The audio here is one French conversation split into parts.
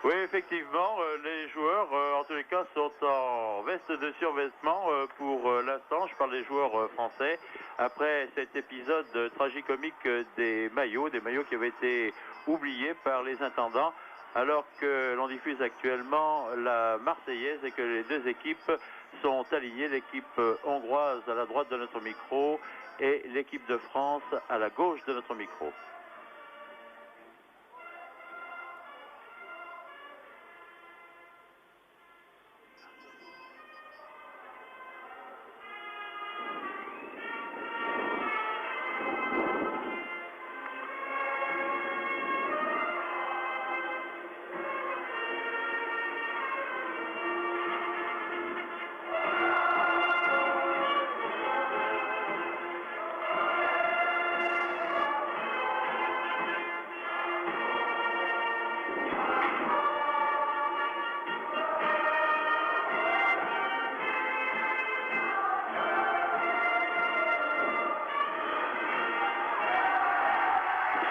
Oui, effectivement, les joueurs, en tous les cas, sont en veste de survêtement pour l'instant. Je parle des joueurs français. Après cet épisode tragicomique des maillots qui avaient été oubliés par les intendants, alors que l'on diffuse actuellement la Marseillaise et que les deux équipes sont alignées, l'équipe hongroise à la droite de notre micro et l'équipe de France à la gauche de notre micro.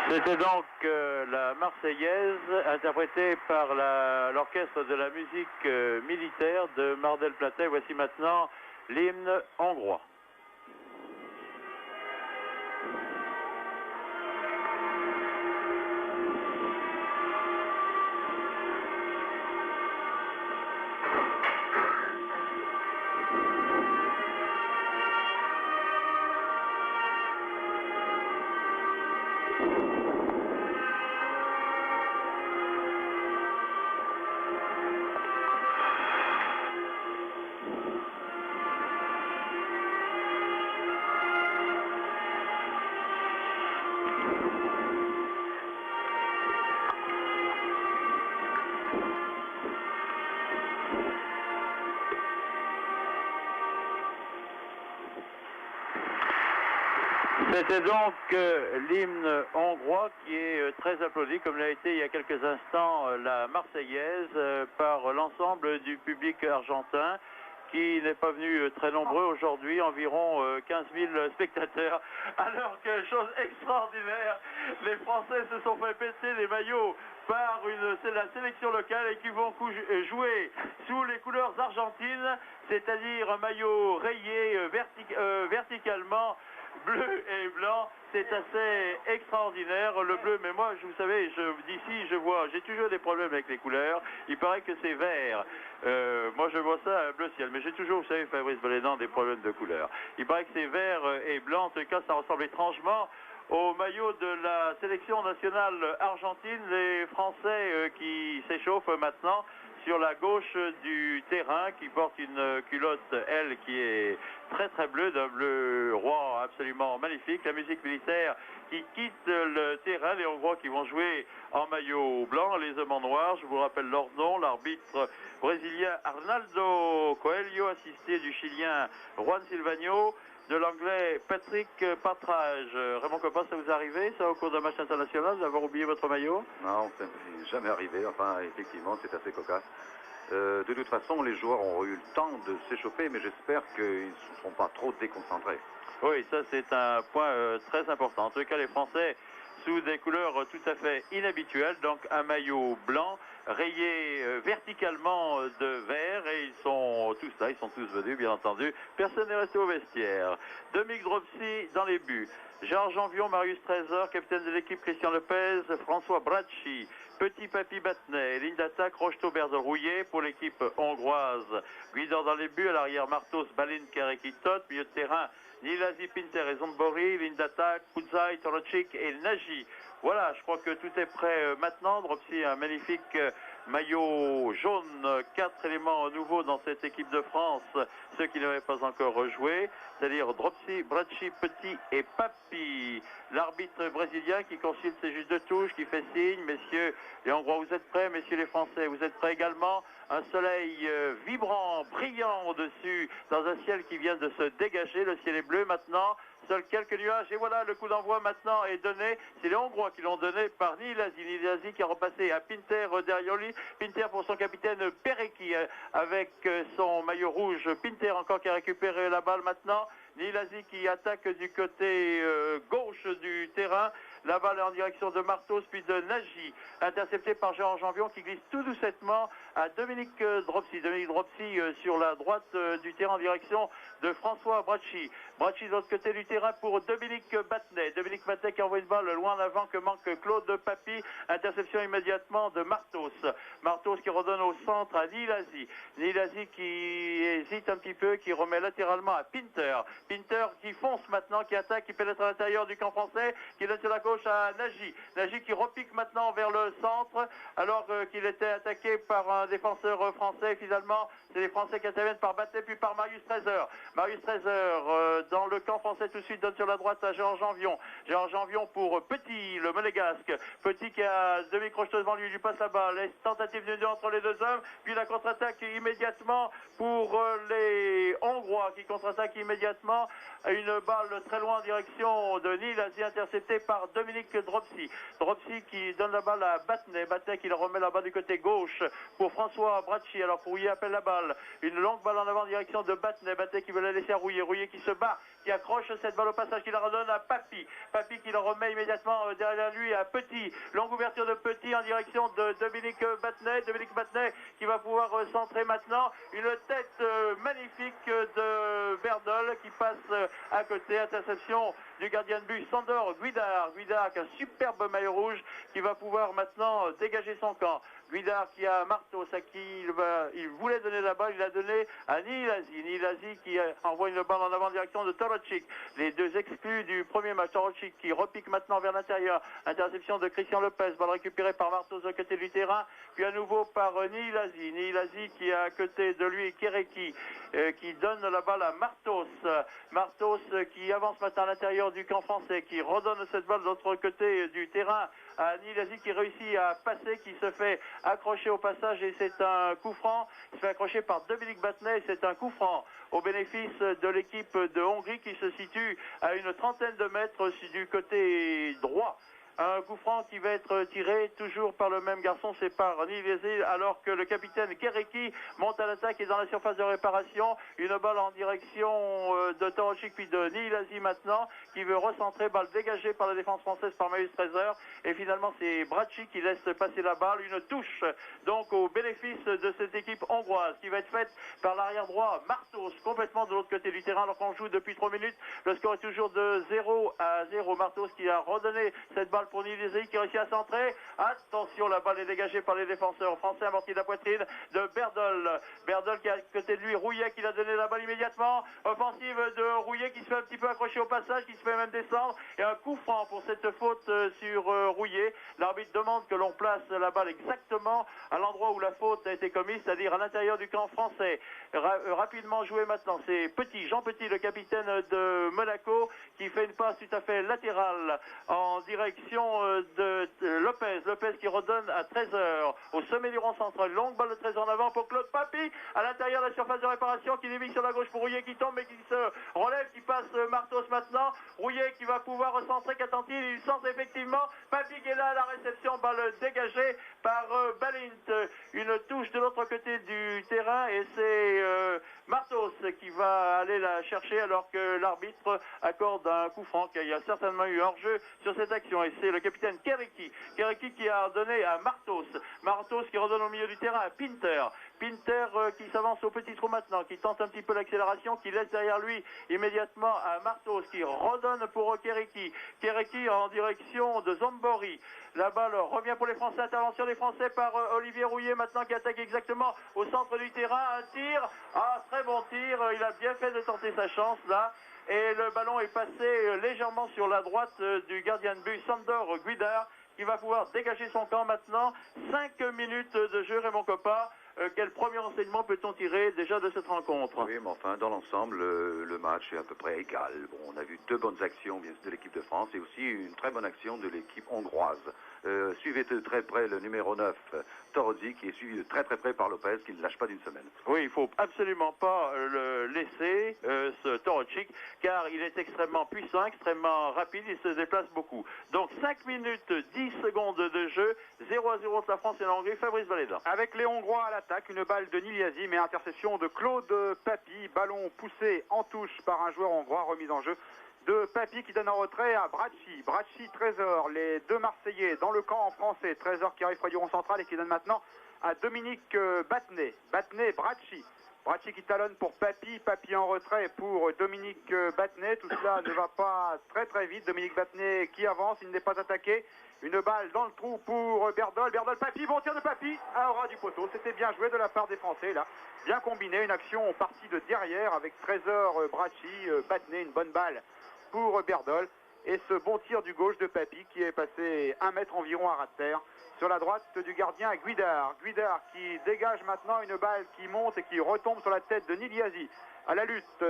C'était donc la Marseillaise interprétée par l'orchestre de la musique militaire de Mardel Platet. Voici maintenant l'hymne hongrois. C'était donc l'hymne hongrois qui est très applaudi, comme l'a été il y a quelques instants la Marseillaise par l'ensemble du public argentin, qui n'est pas venu très nombreux aujourd'hui, environ 15 000 spectateurs, alors que, chose extraordinaire, les Français se sont fait péter les maillots par la sélection locale et qui vont jouer sous les couleurs argentines, c'est-à-dire un maillot rayé verticalement, bleu et blanc. C'est assez extraordinaire, le bleu, mais moi, vous savez, d'ici, j'ai toujours des problèmes avec les couleurs. Il paraît que c'est vert. Moi, je vois ça bleu ciel, mais j'ai toujours, vous savez, Fabrice Bolédan, des problèmes de couleurs. Il paraît que c'est vert et blanc. En tout cas, ça ressemble étrangement au maillot de la sélection nationale argentine. Les Français qui s'échauffent maintenant sur la gauche du terrain, qui porte une culotte, elle, qui est très très bleue, d'un bleu roi absolument magnifique. La musique militaire qui quitte le terrain, les Hongrois qui vont jouer en maillot blanc, les hommes en noir. Je vous rappelle leur nom, l'arbitre brésilien Arnaldo Coelho, assisté du Chilien Juan Silvagno, de l'anglais Patrick Patrage. Raymond Coppa, ça vous est arrivé, ça, au cours d'un match international, d'avoir oublié votre maillot? Non, ça n'est jamais arrivé. Enfin, effectivement, c'est assez cocasse. De toute façon, les joueurs ont eu le temps de s'échauffer, mais j'espère qu'ils ne seront pas trop déconcentrés. Oui, ça c'est un point très important. En tout cas, les Français sous des couleurs tout à fait inhabituelles, donc un maillot blanc rayé verticalement de vert, et ils sont tous là, ils sont tous venus, bien entendu. Personne n'est resté au vestiaire. Dominique Dropsy dans les buts. Georges Envion, Marius Trésor, capitaine de l'équipe Christian Lopez, François Bracci, Petit Papy Battenet, ligne d'attaque Rocheteau Berderouillet pour l'équipe hongroise. Guidor dans les buts, à l'arrière Martos, Balin, Kerekitot, milieu de terrain Nilazi, Pinter et Zombori, ligne d'attaque Kuzai, Torochik et Nagy. Voilà, je crois que tout est prêt maintenant. Dropsy, un magnifique maillot jaune, 4 éléments nouveaux dans cette équipe de France, ceux qui n'avaient pas encore rejoué, c'est-à-dire Dropsy, Bracci, Petit et Papy. L'arbitre brésilien qui consulte ses juges de touche, qui fait signe, messieurs les Hongrois, vous êtes prêts, messieurs les Français, vous êtes prêts également. Un soleil vibrant, brillant au-dessus, dans un ciel qui vient de se dégager, le ciel est bleu maintenant. Seuls quelques nuages, et voilà, le coup d'envoi maintenant est donné. C'est les Hongrois qui l'ont donné par Nilazi qui a repassé à Pinter derrière lui. Pinter pour son capitaine Perecki avec son maillot rouge. Pinter encore qui a récupéré la balle maintenant. Nilazi qui attaque du côté gauche du terrain. La balle est en direction de Martos, puis de Nagy, intercepté par Gérard Janvion qui glisse tout doucettement à Dominique Dropsy. Dominique Dropsy sur la droite du terrain en direction de François Bracci. Bracci de l'autre côté du terrain pour Dominique Battenet. Dominique Battenet qui envoie une balle loin en avant que manque Claude Papy. Interception immédiatement de Martos. Martos qui redonne au centre à Nilazi. Nilazi qui hésite un petit peu, qui remet latéralement à Pinter. Pinter qui fonce maintenant, qui attaque, qui pénètre à l'intérieur du camp français, qui donne sur la gauche à Nagy. Nagy qui repique maintenant vers le centre, alors qu'il était attaqué par un défenseur français. Finalement, c'est les Français qui interviennent par Battenet, puis par Marius Trésor. Marius Trésor dans le camp français tout de suite donne sur la droite à Gérard Janvion. Gérard Janvion pour Petit, le monégasque. Petit qui a demi-crocheteuse devant lui passe la balle. Tentative d'union entre les deux hommes, puis la contre-attaque immédiatement pour les Hongrois qui contre-attaquent immédiatement. Une balle très loin en direction de Nilazi, interceptée par Dominique Dropsy. Dropsy qui donne la balle à Battenet. Battenet qui le remet là-bas du côté gauche pour François Bracci. Alors Rouillet appelle la balle. Une longue balle en avant en direction de Battenet. Battenet qui veut la laisser à Rouillet. Rouillet qui se bat, qui accroche cette balle au passage, qui la redonne à Papy. Papy qui le remet immédiatement derrière lui à Petit. Longue ouverture de Petit en direction de Dominique Battenet. Dominique Battenet qui va pouvoir centrer maintenant. Une tête magnifique de Berdol qui passe à côté. Interception du gardien de but Sandor Guidard. Guidard qui a un superbe maillot rouge qui va pouvoir maintenant dégager son camp. Guidard qui a Martos à qui il voulait donner la balle, il a donné à Nilazi. Nilazi qui envoie une balle en avant en direction de Torocic. Les deux exclus du premier match. Torocic qui repique maintenant vers l'intérieur. Interception de Christian Lopez. Balle récupérée par Martos à côté du terrain. Puis à nouveau par Nilazi. Nilazi qui a à côté de lui Kereki qui donne la balle à Martos. Martos qui avance maintenant à l'intérieur du camp français, qui redonne cette balle de l'autre côté du terrain à Nilazi qui réussit à passer, qui se fait accrocher au passage et c'est un coup franc. Il se fait accrocher par Dominique Battenet et c'est un coup franc au bénéfice de l'équipe de Hongrie qui se situe à une trentaine de mètres du côté droit. Un coup franc qui va être tiré toujours par le même garçon, c'est par Nilazi, alors que le capitaine Kereki monte à l'attaque et dans la surface de réparation. Une balle en direction de Torocic puis de Nilazi maintenant, qui veut recentrer, balle dégagée par la défense française par Marius Trésor. Et finalement, c'est Bracci qui laisse passer la balle. Une touche donc au bénéfice de cette équipe hongroise qui va être faite par l'arrière droit Martos, complètement de l'autre côté du terrain alors qu'on joue depuis 3 minutes. Le score est toujours de 0-0. Martos qui a redonné cette balle pour Nilazi qui réussit à centrer. Attention, la balle est dégagée par les défenseurs français amorti de la poitrine de Berdol. Berdol qui a à côté de lui Rouillet qui l'a donné la balle immédiatement. Offensive de Rouillet qui se fait un petit peu accrocher au passage, qui se fait même descendre. Et un coup franc pour cette faute sur Rouillet. L'arbitre demande que l'on place la balle exactement à l'endroit où la faute a été commise, c'est-à-dire à l'intérieur du camp français. Rapidement joué maintenant, c'est Petit, Jean Petit, le capitaine de Monaco, qui fait une passe tout à fait latérale en direction de Lopez. Lopez qui redonne à Trésor au sommet du rond central. Longue balle de Trésor en avant pour Claude Papy à l'intérieur de la surface de réparation qui dévie sur la gauche pour Rouillet qui tombe mais qui se relève, qui passe Martos maintenant. Rouillet qui va pouvoir recentrer, qu'attend-il? Il centre effectivement. Papy qui est là à la réception, balle dégagée par Balint. Une touche de l'autre côté du terrain et c'est Martos qui va aller la chercher alors que l'arbitre accorde un coup franc. Il y a certainement eu hors-jeu sur cette action et c'est le capitaine Kereki qui a donné à Martos. Martos qui redonne au milieu du terrain à Pinter. Pinter qui s'avance au petit trou maintenant, qui tente un petit peu l'accélération, qui laisse derrière lui immédiatement à Martos, qui redonne pour Kereki. Kereki en direction de Zambori. La balle revient pour les Français, intervention des Français par Olivier Rouillet maintenant qui attaque exactement au centre du terrain. Un tir, très bon tir, il a bien fait de tenter sa chance là. Et le ballon est passé légèrement sur la droite du gardien de but Sandor Guidard qui va pouvoir dégager son camp maintenant. 5 minutes de jeu, Raymond Coppa. Quel premier enseignement peut-on tirer déjà de cette rencontre? Oui, mais enfin, dans l'ensemble, le match est à peu près égal. Bon, on a vu 2 bonnes actions de l'équipe de France et aussi une très bonne action de l'équipe hongroise. Suivez de très près le numéro 9, Torozzi, qui est suivi de très près par Lopez, qui ne lâche pas d'une semaine. Oui, il ne faut absolument pas le laisser, ce Torocic, car il est extrêmement puissant, extrêmement rapide, il se déplace beaucoup. Donc 5 minutes 10 secondes de jeu, 0-0 entre la France et la Hongrie. Fabrice Valédan. Avec les Hongrois à l'attaque, une balle de Nilazi, mais interception de Claude Papy, ballon poussé en touche par un joueur hongrois, remise en jeu de Papy qui donne en retrait à Bracci. Bracci, Trésor, les deux Marseillais dans le camp français. Trésor qui arrive près du rond central et qui donne maintenant à Dominique Battenet. Battenet, Bracci. Bracci qui talonne pour Papy. Papy en retrait pour Dominique Battenet. Tout cela ne va pas très vite. Dominique Battenet qui avance, il n'est pas attaqué. Une balle dans le trou pour Berdol. Berdol, Papy, bon tir de Papy à ras du poteau. C'était bien joué de la part des Français là. Bien combiné, une action partie de derrière avec Trésor, Bracci, Battenet, une bonne balle pour Berdol. Et ce bon tir du gauche de Papy qui est passé 1 mètre environ à ras de terre. Sur la droite du gardien Guidard. Guidard qui dégage maintenant une balle qui monte et qui retombe sur la tête de Niliasi. À la lutte,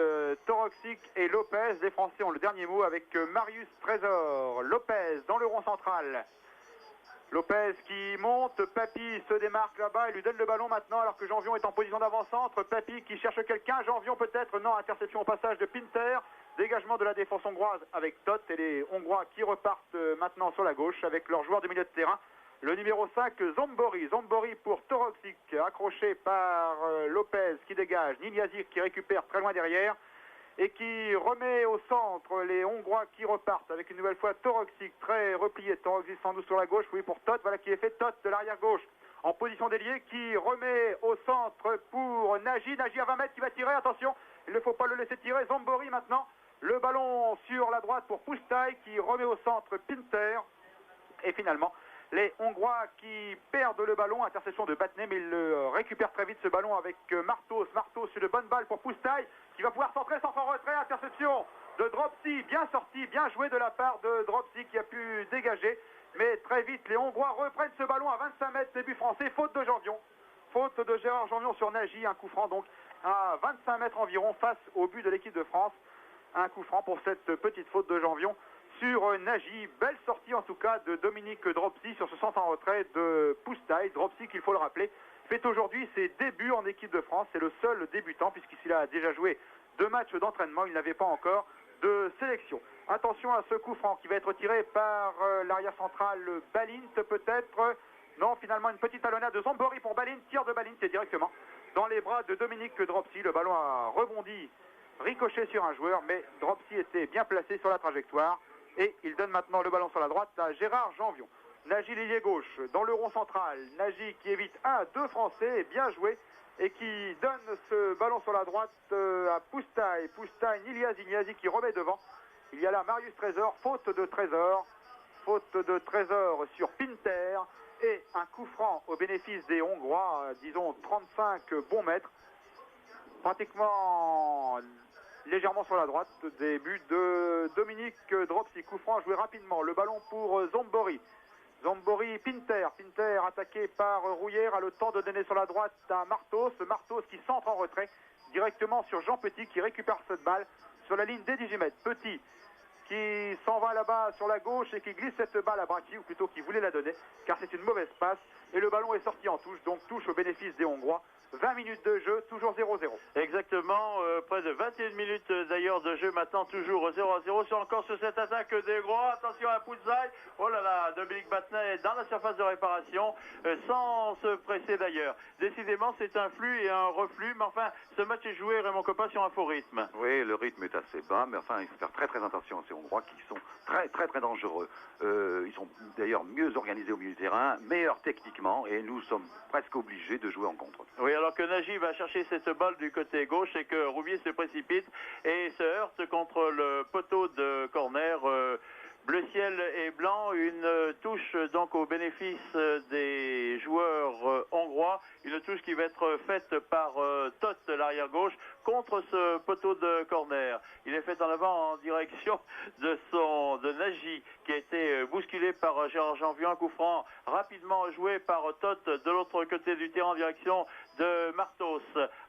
Toroxic et Lopez. Les Français ont le dernier mot avec Marius Trésor. Lopez dans le rond central. Lopez qui monte, Papy se démarque là-bas, il lui donne le ballon maintenant alors que Janvion est en position d'avant-centre. Papy qui cherche quelqu'un, Janvion peut-être, non, interception au passage de Pinter. Dégagement de la défense hongroise avec Toth et les Hongrois qui repartent maintenant sur la gauche avec leur joueur de milieu de terrain. Le numéro 5, Zombori. Zombori pour Toroxic, accroché par Lopez qui dégage. Niliasi qui récupère très loin derrière et qui remet au centre les Hongrois qui repartent avec une nouvelle fois Toroxic très replié. Toroxic sans doute sur la gauche, oui pour Toth, voilà qui est fait. Toth de l'arrière gauche en position d'ailier qui remet au centre pour Nagy. Nagy à 20 mètres qui va tirer, attention, il ne faut pas le laisser tirer. Zombori maintenant, le ballon sur la droite pour Pusztai qui remet au centre Pinter et finalement les Hongrois qui perdent le ballon, interception de Battenet, mais ils le récupèrent très vite ce ballon avec Martos. Martos sur une bonne balle pour Pusztai qui va pouvoir centrer sans faire retrait. Interception de Dropsy, bien sorti, bien joué de la part de Dropsy qui a pu dégager. Mais très vite, les Hongrois reprennent ce ballon à 25 mètres, début français, faute de Janvion. Faute de Gérard Janvion sur Nagy, un coup franc donc à 25 mètres environ face au but de l'équipe de France. Un coup franc pour cette petite faute de Janvion sur Nagy. Belle sortie en tout cas de Dominique Dropsy sur ce centre en retrait de Pusztai. Dropsy, qu'il faut le rappeler, fait aujourd'hui ses débuts en équipe de France. C'est le seul débutant puisqu'il a déjà joué 2 matchs d'entraînement. Il n'avait pas encore de sélection. Attention à ce coup franc qui va être tiré par l'arrière central Balint peut-être. Non, finalement une petite talonnade de Zombori pour Balint. Tir de Balint, c'est directement dans les bras de Dominique Dropsy. Le ballon a rebondi, ricoché sur un joueur, mais Dropsy était bien placé sur la trajectoire. Et il donne maintenant le ballon sur la droite à Gérard Janvion. Nagy l'ailier gauche dans le rond central. Nagy qui évite 1-2 Français, bien joué. Et qui donne ce ballon sur la droite à Pusztai. Pusztai, Niliasi qui remet devant. Il y a là Marius Trésor, faute de Trésor. Faute de Trésor sur Pinter. Et un coup franc au bénéfice des Hongrois, disons 35 bons mètres. Pratiquement légèrement sur la droite, début de Dominique Dropsy. Coup franc joué rapidement, le ballon pour Zombori. Zombori, Pinter. Pinter attaqué par Rouillère, a le temps de donner sur la droite à Martos. Martos qui centre en retrait directement sur Jean Petit qui récupère cette balle sur la ligne des 18 mètres. Petit qui s'en va là-bas sur la gauche et qui glisse cette balle à Bracci, ou plutôt qui voulait la donner, car c'est une mauvaise passe. Et le ballon est sorti en touche, donc touche au bénéfice des Hongrois. 20 minutes de jeu, toujours 0-0. Exactement, près de 21 minutes d'ailleurs de jeu maintenant, toujours 0-0. C'est encore sur cette attaque des Hongrois. Attention à Pusztai. Oh là là, Dominique Battenet est dans la surface de réparation, sans se presser d'ailleurs. Décidément, c'est un flux et un reflux, mais enfin, ce match est joué, Raymond Coppa, sur un faux rythme. Oui, le rythme est assez bas, mais enfin, il faut faire très attention à ces Hongrois qui sont très dangereux. Ils sont d'ailleurs mieux organisés au milieu du terrain, meilleurs techniquement, et nous sommes presque obligés de jouer en contre. Oui, alors que Nagy va chercher cette balle du côté gauche et que Rouvier se précipite et se heurte contre le poteau de corner. Bleu ciel et blanc, une touche donc au bénéfice des joueurs hongrois, une touche qui va être faite par Toth, l'arrière gauche, contre ce poteau de corner. Il est fait en avant en direction de Nagy, qui a été bousculé par Gérard Janvion. Un coup franc rapidement joué par Toth de l'autre côté du terrain en direction de Martos.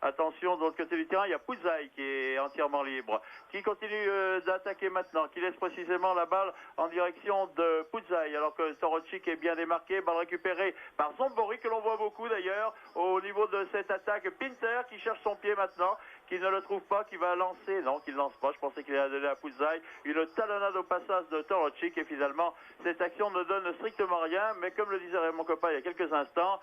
Attention, de l'autre côté du terrain, il y a Pusztai qui est entièrement libre, qui continue d'attaquer maintenant, qui laisse précisément la balle en direction de Pusztai, alors que Toroxic est bien démarqué. Balle récupérée par Zombori, que l'on voit beaucoup d'ailleurs. d'ailleurs au niveau de cette attaque. Pinter qui cherche son pied maintenant, qui ne le trouve pas, qui va lancer, non, qui ne lance pas, je pensais qu'il allait donner à Puzaï, une talonnade au passage de Torocic, et finalement cette action ne donne strictement rien, mais comme le disait mon copain il y a quelques instants,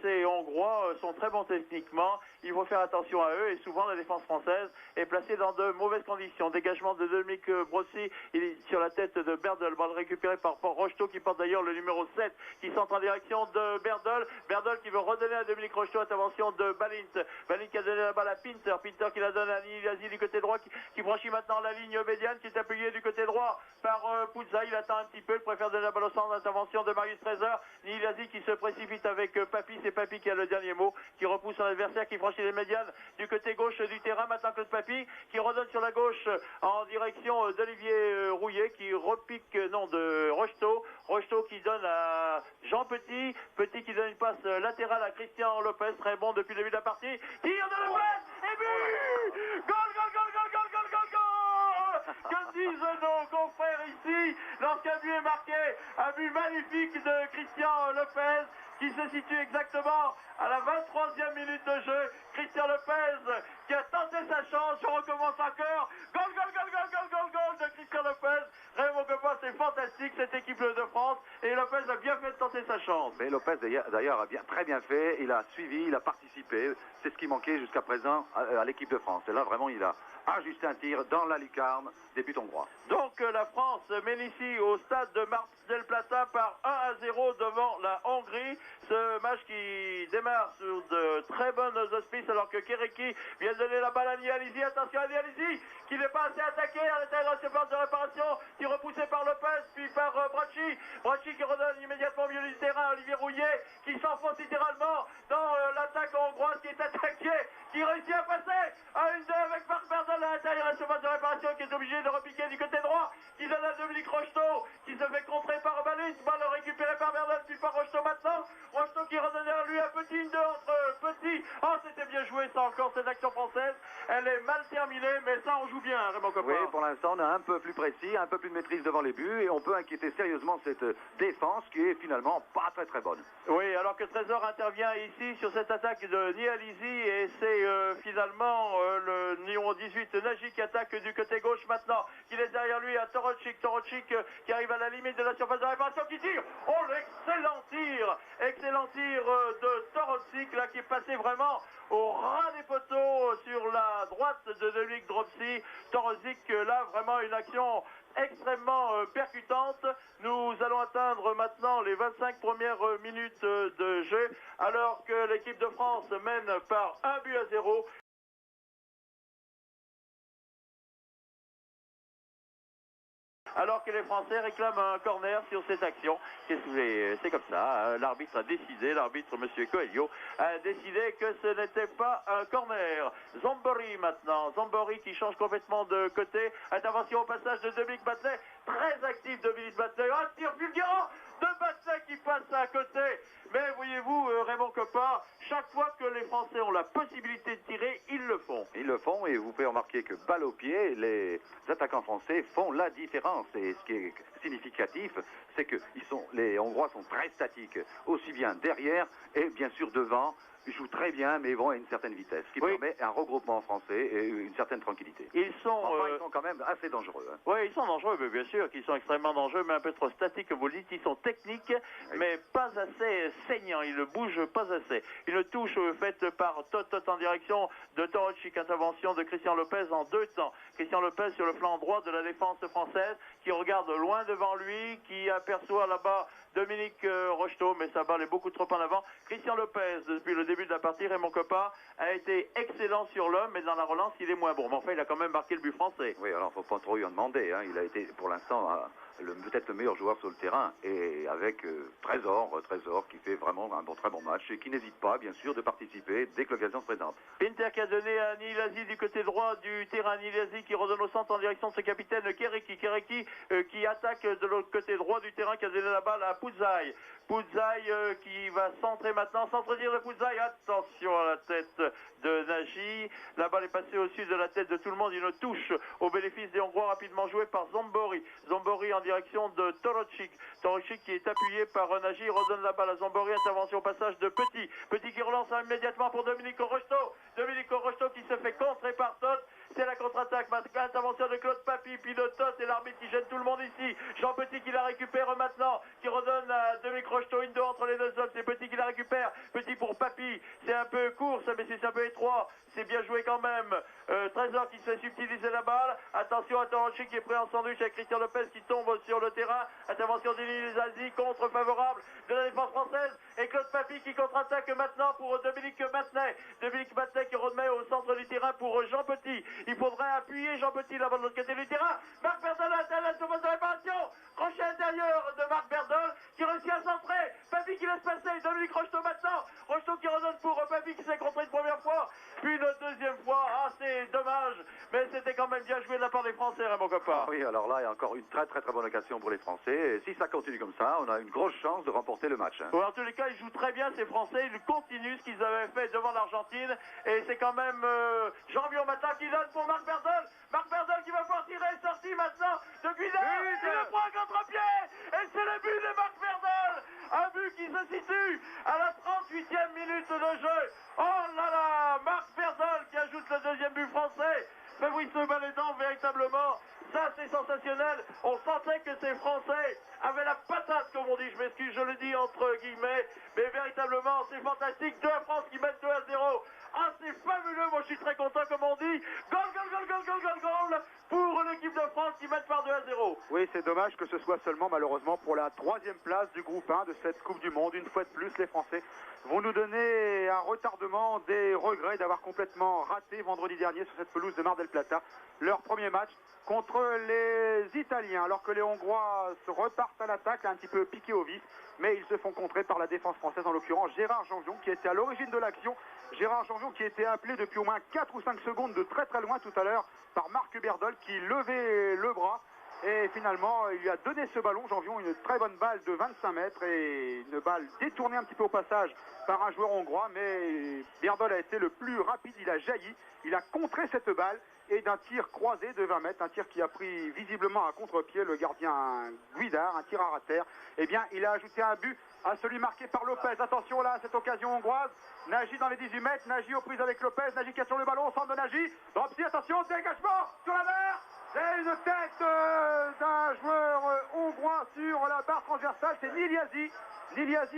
ces Hongrois sont très bons techniquement, il faut faire attention à eux, et souvent la défense française est placée dans de mauvaises conditions. Dégagement de Dominique Brossy, il est sur la tête de Berdel, balle récupérée par Rocheteau, qui porte d'ailleurs le numéro 7, qui centre en direction de Berdel, Berdel qui veut redonner à Dominique Rocheteau, intervention de Balint, Balint qui a donné la balle à Pinter, Pinter qui la donne à Niliasi du côté droit, qui franchit maintenant la ligne médiane, qui est appuyée du côté droit par Puzaï, il attend un petit peu, il préfère donner la balle au centre d'intervention de Marius Trésor, Niliasi qui se précipite avec Papy, c'est Papy qui a le dernier mot, qui repousse son adversaire, qui franchit les médianes du côté gauche du terrain, maintenant Claude Papy, qui redonne sur la gauche en direction d'Olivier Rouillet, qui repique, non, de Rocheteau, Rocheteau qui donne à Jean Petit, Petit qui donne une passe latérale à Christian Lopez, très bon depuis le début de la partie, tire de Lopez, et but! Goal, goal, goal, goal, goal, goal, goal, goal! Que disent nos confrères ici lorsqu'un but est marqué, un but magnifique de Christian Lopez, qui se situe exactement à la 23e minute de jeu. Christian Lopez qui a tenté sa chance, je recommence encore. Goal, goal, goal, goal, goal, goal, goal de Christian Lopez. Raymond Copa, c'est fantastique cette équipe de France et Lopez a bien fait de tenter sa chance. Mais Lopez d'ailleurs a très bien fait, il a suivi, il a participé. C'est ce qui manquait jusqu'à présent à l'équipe de France. Et là vraiment il a ajusté un tir dans la lucarne des buts hongrois. Donc la France mène ici au stade de Mar del Plata par 1-0 devant la Hongrie. Ce match qui démarre sur de très bonnes auspices alors que Kéréki vient de donner la balle à Nializi. Attention à Nializi qui n'est pas assez attaqué à l'intérieur de ce plan de réparation, qui est repoussé par Lopez puis par Bracci. Bracci qui redonne immédiatement au milieu du terrain à Olivier Rouillet qui s'enfonce littéralement dans l'attaque hongroise qui est attaquée, qui réussit à passer à 1-2 avec Marc Berdel à l'intérieur de ce plan de réparation qui est obligé de repiquer du côté droit, qui donne à Dominique Rocheteau qui se fait contrer par Balint, balle récupérée par Berdel puis par Rocheteau maintenant. Rocheteau qui redonne à lui un petit 1-2 entre Petit. Oh, c'était bien joué ça encore cette action française. Elle est mal terminée, mais ça on joue bien, Raymond Copa. Oui, pour l'instant on est un peu plus précis, un peu plus de maîtrise devant les buts et on peut inquiéter sérieusement cette défense qui est finalement pas très bonne. Oui, alors que Trésor intervient ici sur cette attaque de Nializi et c'est finalement le numéro 18 Nagy qui attaque du côté gauche maintenant, qui laisse derrière lui à Torocic, qui arrive à la limite de la surface de réparation, qui tire. Oh, l'excellent tir de Torocic là qui est passé vraiment au ras des poteaux sur la droite de Dominique Dropsy. Torocic là vraiment une action extrêmement percutante. Nous allons atteindre maintenant les 25 premières minutes de jeu alors que l'équipe de France mène par 1-0. Alors que les Français réclament un corner sur cette action. C'est comme ça, l'arbitre a décidé, l'arbitre M. Coelho a décidé que ce n'était pas un corner. Zambori maintenant, Zambori qui change complètement de côté. Intervention au passage de Dominique Battelet, très actif Dominique Battelet. Un tir fulgurant de Battelet qui passe à côté. Mais voyez-vous, Raymond Copa, chaque fois que les Français ont la possibilité de tirer, ils le font. Ils le font et vous pouvez remarquer que balle au pied, les attaquants français font la différence. Et ce qui est significatif, c'est que les Hongrois sont très statiques, aussi bien derrière et bien sûr devant. Ils jouent très bien, mais vont à une certaine vitesse, ce qui permet un regroupement français et une certaine tranquillité. Ils sont quand même assez dangereux. Hein. Oui, ils sont dangereux, mais bien sûr qu'ils sont extrêmement dangereux, mais un peu trop statiques, comme vous le dites. Ils sont techniques, mais pas assez saignants. Ils ne bougent pas assez. Une touche faite par Tot en direction de Torocic, intervention de Christian Lopez en 2 temps. Christian Lopez sur le flanc droit de la défense française, qui regarde loin devant lui, qui aperçoit là-bas Dominique Rocheteau, mais sa balle est beaucoup trop en avant. Christian Lopez, depuis le début de la partie, Raymond Copa, a été excellent sur l'homme, mais dans la relance, il est moins bon. Mais enfin, il a quand même marqué le but français. Oui, alors il ne faut pas trop lui en demander. Hein. Il a été, pour l'instant, peut-être le meilleur joueur sur le terrain. Et avec Trésor qui fait vraiment un très bon match et qui n'hésite pas, bien sûr, de participer dès que l'occasion se présente. Pinter qui a donné à Nilazi du côté droit du terrain. Nilazi qui redonne au centre en direction de ce capitaine Kéréki. Kéréki qui attaque de l'autre côté droit du terrain, qui a donné la balle à Pouzaï. Pouzaï qui va centrer maintenant, centre-tir de Pouzaï, attention à la tête de Nagy, la balle est passée au-dessus de la tête de tout le monde, une touche au bénéfice des Hongrois rapidement jouée par Zambori. Zambori en direction de Torocik, Torocik qui est appuyé par Nagy, redonne la balle à Zambori, intervention au passage de Petit, Petit qui relance immédiatement pour Domenico Rocheteau qui se fait contrer par Todt. C'est la contre-attaque, intervention de Claude Papy, puis de Todt et l'arbitre qui gêne tout le monde ici. Jean Petit qui la récupère maintenant, qui redonne à Domenico Rocheteau une deux entre les deux hommes. C'est Petit qui la récupère, Petit pour Papy. C'est un peu court, mais c'est un peu étroit. C'est bien joué quand même. Trésor qui se fait subtiliser la balle. Attention à Torocik qui est prêt en sandwich avec Christian Lopez qui tombe sur le terrain. Intervention d'Ilizazi, contre favorable de la défense française. Et Claude Papy qui contre-attaque maintenant pour Dominique Matenet. Dominique Matenet qui remet au centre du terrain pour Jean Petit. Il faudrait appuyer Jean Petit là-bas de l'autre côté du terrain. Marc Berdol à son poste de réparation. Crochet intérieur de Marc Berdol qui réussit à centrer. Papy qui laisse passer. Dominique Rocheteau maintenant. Rocheteau qui redonne pour Papy qui s'est contré une première fois. Puis une deuxième fois. Ah, c'est dommage. Mais c'était quand même bien joué de la part des Français, mon copain. Oui, alors là, il y a encore une très bonne occasion pour les Français. Et si ça continue comme ça, on a une grosse chance de remporter le match. Ouais, en tous les cas, ils jouent très bien, ces Français. Ils continuent ce qu'ils avaient fait devant l'Argentine. Et c'est quand même Jean-Bion Matin qui donne pour Marc Berdol. Marc Berdol qui va pouvoir tirer, sortie maintenant de Guidard. Il le prend à contre-pied. Et c'est le but de Marc Berdol. Un but qui se situe à la 38e minute de jeu. Oh là là, Marc Berdol qui ajoute le deuxième but français. Fabrice Balédan, véritablement, ça c'est sensationnel. On sentait que ces Français avaient la patate, comme on dit. Je m'excuse, je le dis entre guillemets. Mais véritablement, c'est fantastique. 2 à France qui mènent 2 à 0. Ah, c'est fabuleux. Moi, je suis très content, comme on dit. Goal pour l'équipe de France qui mène par 2 à 0. Oui, c'est dommage que ce soit seulement, malheureusement, pour la 3e place du groupe 1 de cette Coupe du Monde. Une fois de plus, les Français vont nous donner un retardement, des regrets d'avoir complètement raté vendredi dernier sur cette pelouse de Mar del Plata leur premier match contre les Italiens, alors que les Hongrois se repartent à l'attaque, un petit peu piqués au vif, mais ils se font contrer par la défense française, en l'occurrence Gérard Janvion qui était à l'origine de l'action. Gérard Janvion qui était appelé depuis au moins 4 ou 5 secondes de très loin tout à l'heure par Marc Berdol qui levait le bras. Et finalement, il lui a donné ce ballon, Janvion, une très bonne balle de 25 mètres et une balle détournée un petit peu au passage par un joueur hongrois. Mais Berdol a été le plus rapide, il a jailli, il a contré cette balle et d'un tir croisé de 20 mètres, un tir qui a pris visiblement à contre-pied le gardien Guidard, un tir à terre. Eh bien, il a ajouté un but à celui marqué par Lopez. Attention là, à cette occasion hongroise. Nagy dans les 18 mètres, Nagy aux prises avec Lopez, Nagy qui a sur le ballon au centre de Nagy. Dropsy, attention, dégagement sur la barre. C'est une tête d'un joueur hongrois sur la barre transversale, c'est Niliasi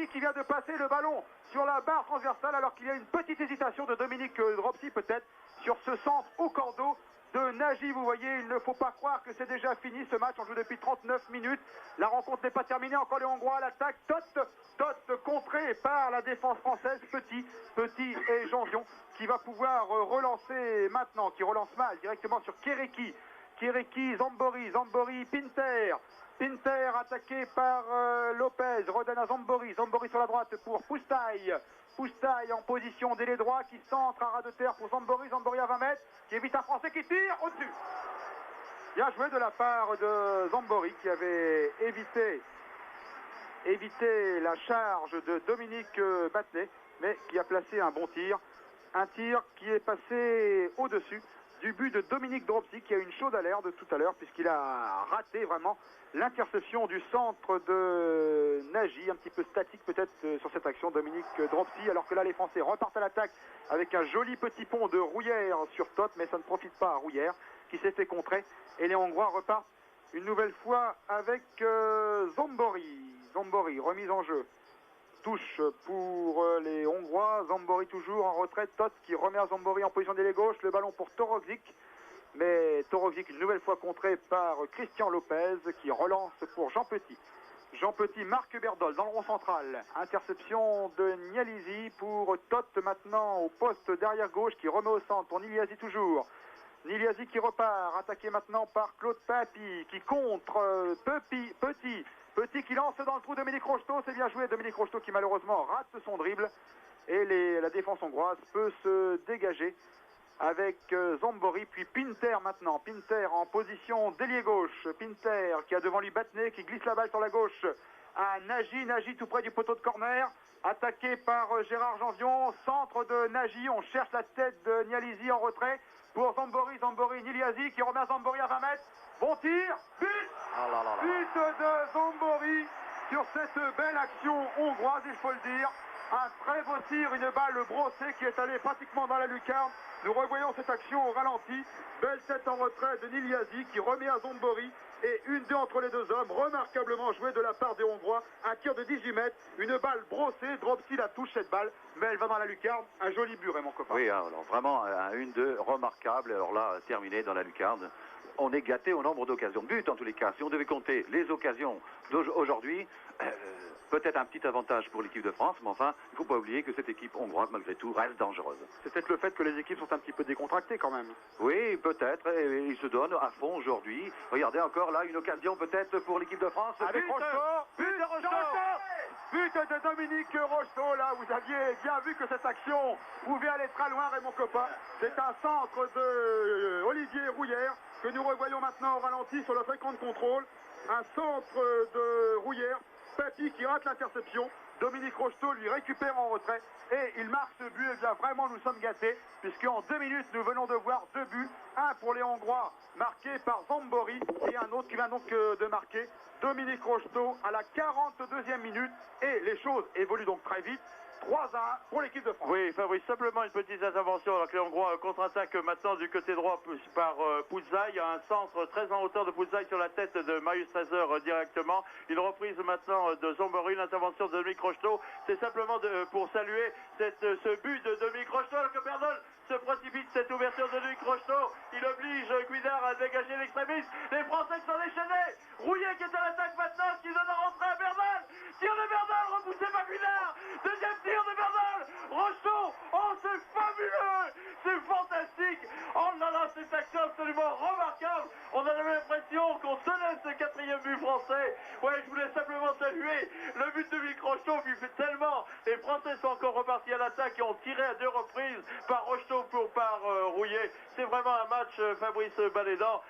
qui vient de passer le ballon sur la barre transversale alors qu'il y a une petite hésitation de Dominique Dropsy peut-être sur ce centre au cordeau de Nagy. Vous voyez, il ne faut pas croire que c'est déjà fini ce match, on joue depuis 39 minutes, la rencontre n'est pas terminée, encore les Hongrois à l'attaque, Todt contré par la défense française, Petit et Janvion qui va pouvoir relancer maintenant, qui relance mal directement sur Kéréki, Zambori, Pinter attaqué par Lopez, redonne à Zambori sur la droite pour Poustaï en position d'ailier droit qui centre à ras de terre pour Zambori à 20 mètres, qui évite un Français qui tire au-dessus. Bien joué de la part de Zambori qui avait évité la charge de Dominique Battenet, mais qui a placé un bon tir. Un tir qui est passé au-dessus du but de Dominique Dropsy qui a une chaude alerte de tout à l'heure puisqu'il a raté vraiment l'interception du centre de Nagy, un petit peu statique peut-être sur cette action, Dominique Dropsy, alors que là les Français repartent à l'attaque avec un joli petit pont de Rouillère sur Todt, mais ça ne profite pas à Rouillère qui s'est fait contrer et les Hongrois repartent une nouvelle fois avec Zambori, remise en jeu. Touche pour les Hongrois, Zambori toujours en retraite, Todt qui remet à Zambori en position d'ailier gauche, le ballon pour Torocik, mais Torocik une nouvelle fois contré par Christian Lopez qui relance pour Jean Petit, Marc Berdol dans le rond central, interception de Niliasi pour Todt maintenant au poste derrière gauche qui remet au centre pour Niliasi toujours. Niliasi qui repart, attaqué maintenant par Claude Papy qui contre Petit qui lance dans le trou Domenico Rocheteau, c'est bien joué, Domenico Rocheteau qui malheureusement rate son dribble et la défense hongroise peut se dégager avec Zambori, puis Pinter maintenant, Pinter en position d'ailier gauche, Pinter qui a devant lui Battenet qui glisse la balle sur la gauche à Nagy. Nagy tout près du poteau de corner. Attaqué par Gérard Janvion. Centre de Nagy. On cherche la tête de Nializi en retrait pour Zambori. Zambori, Nializi qui remet Zambori à 20 mètres. Bon tir. But. But de Zambori sur cette belle action hongroise, il faut le dire. Un très beau tir, une balle brossée qui est allée pratiquement dans la lucarne. Nous revoyons cette action au ralenti. Belle tête en retrait de Nializi qui remet à Zambori. Et 1-2 entre les deux hommes, remarquablement joué de la part des Hongrois. Un tir de 18 mètres, une balle brossée. Dropsy la touche cette balle, mais elle va dans la lucarne. Un joli but, Raymond Kopa. Oui, alors vraiment un 1-2 remarquable. Alors là, terminé dans la lucarne. On est gâté au nombre d'occasions de but en tous les cas. Si on devait compter les occasions d'aujourd'hui, peut-être un petit avantage pour l'équipe de France, mais enfin, il ne faut pas oublier que cette équipe hongroise, malgré tout, reste dangereuse. C'est peut-être le fait que les équipes sont un petit peu décontractées quand même. Oui, peut-être, et ils se donnent à fond aujourd'hui. Regardez encore là, une occasion peut-être pour l'équipe de France. Avec Rocheteau, but de Rocheteau. But de Dominique Rocheteau, là, vous aviez bien vu que cette action pouvait aller très loin, Raymond Kopa. C'est un centre de Olivier Rouillère que nous revoyons maintenant au ralenti sur le fréquent de contrôle. Un centre de Rouillère, Papy qui rate l'interception. Dominique Rocheteau lui récupère en retrait et il marque ce but. Et bien vraiment nous sommes gâtés puisqu'en 2 minutes nous venons de voir 2 buts. Un pour les Hongrois marqué par Zambori et un autre qui vient donc de marquer Dominique Rocheteau à la 42e minute. Et les choses évoluent donc très vite. 3-1 pour l'équipe de France. Oui, Fabrice, simplement une petite intervention alors que les Hongrois contre-attaquent maintenant du côté droit par Pusztai. Il y a un centre très en hauteur de Pusztai sur la tête de Marius Trésor directement. Une reprise maintenant de Zambori, une intervention de Dominique Rocheteau. C'est simplement pour saluer ce but de Dominique Rocheteau alors que Berdol se précipite cette ouverture de Dominique Rocheteau. Il oblige Guidard à dégager l'extrémiste. Les Français sont déchaînés. Rouillet qui est à l'attaque maintenant, qui donne à rentrer à Berdol. Tir de Berdol, repoussé par Guidard. Deuxième tir de Berdol. Rocheteau, oh c'est fabuleux. C'est fantastique. Oh là là, cette action absolument remarquable. On avait l'impression qu'on tenait ce 4e but français. Ouais, je voulais simplement saluer le but de Dominique Rocheteau qui fait tellement. Les Français sont encore repartis à l'attaque et ont tiré à 2 reprises par Rocheteau par Rouillet. C'est vraiment un match, Fabrice Balédan,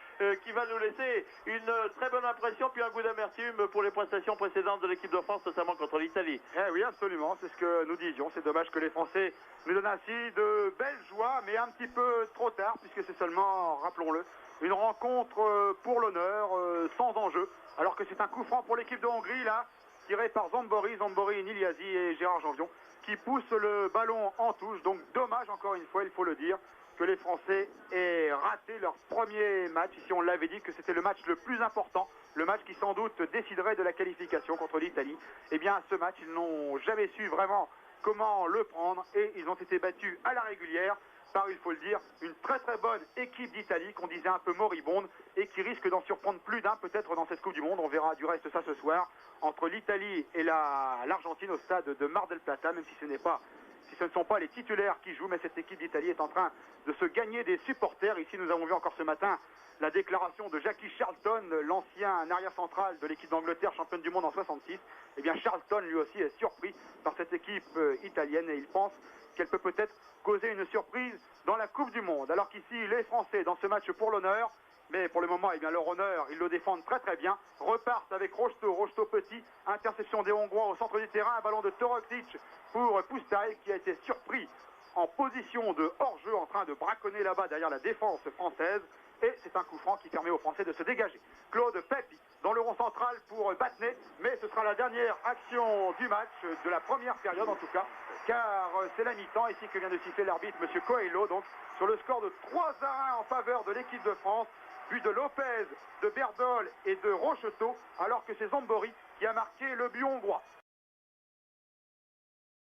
qui va nous laisser une très bonne impression puis un goût d'amertume pour les prestations précédentes de l'équipe de France, notamment contre l'Italie. Eh oui, absolument, c'est ce que nous disions. C'est dommage que les Français nous donnent ainsi de belles joies, mais un petit peu trop tard, puisque c'est seulement, rappelons-le, une rencontre pour l'honneur, sans enjeu, alors que c'est un coup franc pour l'équipe de Hongrie, là, tiré par Zambori, Nializi et Gérard Janvion, qui poussent le ballon en touche. Donc dommage, encore une fois, il faut le dire, que les Français aient raté leur premier match. Ici, on l'avait dit que c'était le match le plus important, le match qui sans doute déciderait de la qualification contre l'Italie. Eh bien, ce match, ils n'ont jamais su vraiment comment le prendre et ils ont été battus à la régulière par, il faut le dire, une très très bonne équipe d'Italie qu'on disait un peu moribonde et qui risque d'en surprendre plus d'un peut-être dans cette Coupe du Monde. On verra du reste ça ce soir entre l'Italie et l'Argentine au stade de Mar del Plata, même si ce ne sont pas les titulaires qui jouent, mais cette équipe d'Italie est en train de se gagner des supporters. Ici, nous avons vu encore ce matin la déclaration de Jackie Charlton, l'ancien arrière central de l'équipe d'Angleterre, championne du monde en 66. Eh bien, Charlton, lui aussi, est surpris par cette équipe italienne et il pense qu'elle peut peut-être causer une surprise dans la Coupe du Monde. Alors qu'ici, les Français, dans ce match pour l'honneur, mais pour le moment, eh bien, leur honneur, ils le défendent très très bien, repartent avec Rocheteau petit, interception des Hongrois au centre du terrain, un ballon de Toroksic pour Pusztai qui a été surpris en position de hors-jeu en train de braconner là-bas derrière la défense française. Et c'est un coup franc qui permet aux Français de se dégager. Claude Papy dans le rond central pour Battenet, mais ce sera la dernière action du match, de la première période en tout cas, car c'est la mi-temps ici que vient de siffler l'arbitre, M. Coelho, donc sur le score de 3-1 en faveur de l'équipe de France. But de Lopez, de Berdol et de Rocheteau, alors que c'est Zambori qui a marqué le but hongrois.